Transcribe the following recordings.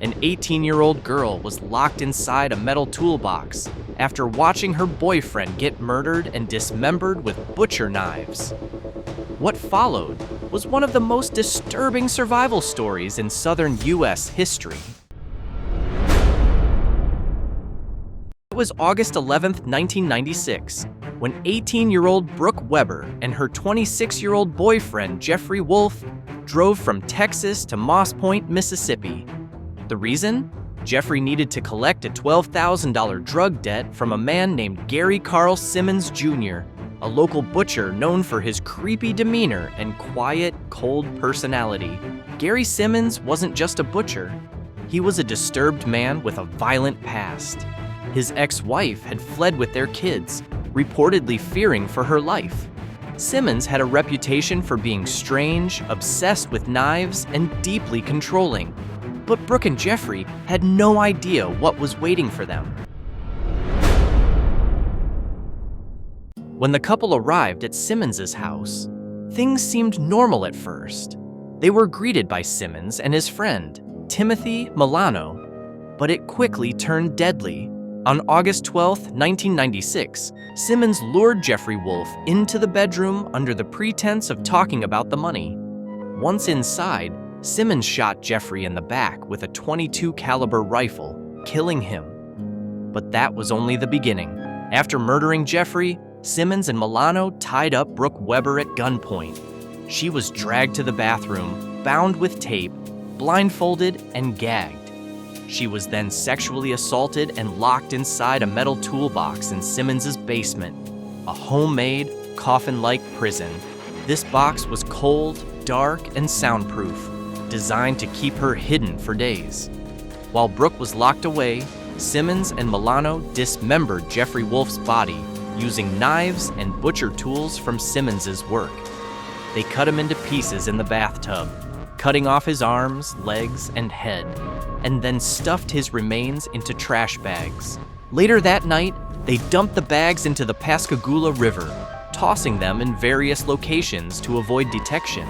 An 18-year-old girl was locked inside a metal toolbox after watching her boyfriend get murdered and dismembered with butcher knives. What followed was one of the most disturbing survival stories in Southern U.S. history. It was August 11, 1996, when 18-year-old Brook Weber and her 26-year-old boyfriend Jeffrey Wolfe drove from Texas to Moss Point, Mississippi. The reason? Jeffrey needed to collect a $12,000 drug debt from a man named Gary Carl Simmons Jr., a local butcher known for his creepy demeanor and quiet, cold personality. Gary Simmons wasn't just a butcher. He was a disturbed man with a violent past. His ex-wife had fled with their kids, reportedly fearing for her life. Simmons had a reputation for being strange, obsessed with knives, and deeply controlling. But Brook and Jeffrey had no idea what was waiting for them. When the couple arrived at Simmons's house, things seemed normal at first. They were greeted by Simmons and his friend, Timothy Milano, but it quickly turned deadly. On August 12, 1996, Simmons lured Jeffrey Wolfe into the bedroom under the pretense of talking about the money. Once inside, Simmons shot Jeffrey in the back with a .22 caliber rifle, killing him. But that was only the beginning. After murdering Jeffrey, Simmons and Milano tied up Brook Weber at gunpoint. She was dragged to the bathroom, bound with tape, blindfolded, and gagged. She was then sexually assaulted and locked inside a metal toolbox in Simmons's basement, a homemade, coffin-like prison. This box was cold, dark, and soundproof, designed to keep her hidden for days. While Brook was locked away, Simmons and Milano dismembered Jeffrey Wolfe's body using knives and butcher tools from Simmons's work. They cut him into pieces in the bathtub, cutting off his arms, legs, and head, and then stuffed his remains into trash bags. Later that night, they dumped the bags into the Pascagoula River, tossing them in various locations to avoid detection.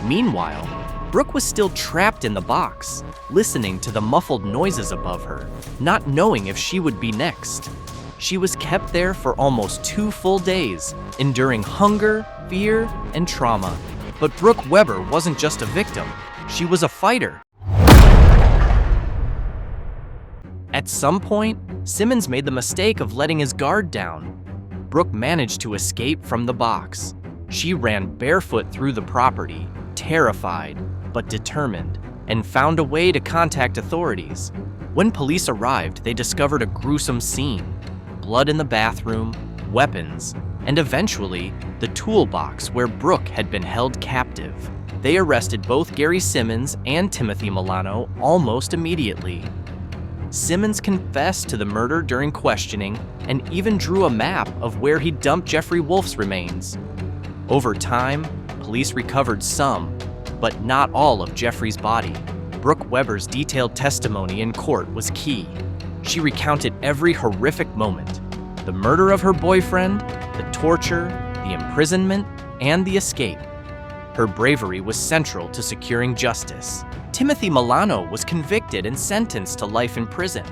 Meanwhile, Brook was still trapped in the box, listening to the muffled noises above her, not knowing if she would be next. She was kept there for almost 2 full days, enduring hunger, fear, and trauma. But Brook Weber wasn't just a victim, she was a fighter. At some point, Simmons made the mistake of letting his guard down. Brook managed to escape from the box. She ran barefoot through the property, terrified but determined, and found a way to contact authorities. When police arrived, they discovered a gruesome scene: blood in the bathroom, weapons, and eventually, the toolbox where Brook had been held captive. They arrested both Gary Simmons and Timothy Milano almost immediately. Simmons confessed to the murder during questioning and even drew a map of where he dumped Jeffrey Wolfe's remains. Over time, police recovered some, but not all of Jeffrey's body. Brook Weber's detailed testimony in court was key. She recounted every horrific moment: the murder of her boyfriend, the torture, the imprisonment, and the escape. Her bravery was central to securing justice. Timothy Milano was convicted and sentenced to life in prison.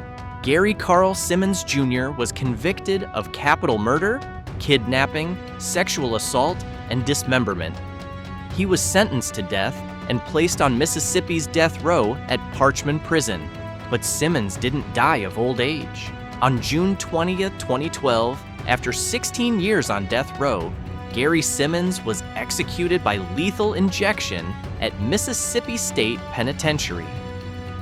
Gary Carl Simmons Jr. was convicted of capital murder, kidnapping, sexual assault, and dismemberment. He was sentenced to death and placed on Mississippi's death row at Parchman Prison. But Simmons didn't die of old age. On June 20th, 2012, after 16 years on death row, Gary Simmons was executed by lethal injection at Mississippi State Penitentiary.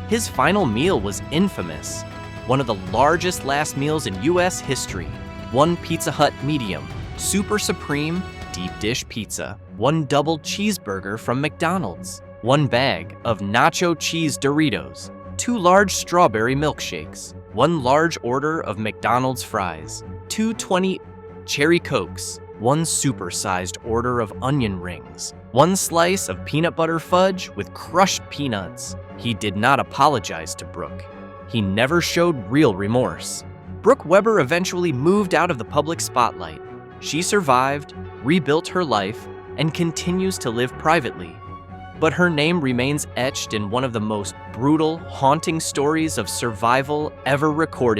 His final meal was infamous, one of the largest last meals in U.S. history: 1 Pizza Hut medium, super supreme, deep dish pizza, 1 double cheeseburger from McDonald's, 1 bag of nacho cheese Doritos, 2 large strawberry milkshakes, 1 large order of McDonald's fries, 2 20 cherry Cokes, 1 super-sized order of onion rings, 1 slice of peanut butter fudge with crushed peanuts. He did not apologize to Brook. He never showed real remorse. Brook Weber eventually moved out of the public spotlight. She survived, rebuilt her life, and continues to live privately. but her name remains etched in one of the most brutal, haunting stories of survival ever recorded.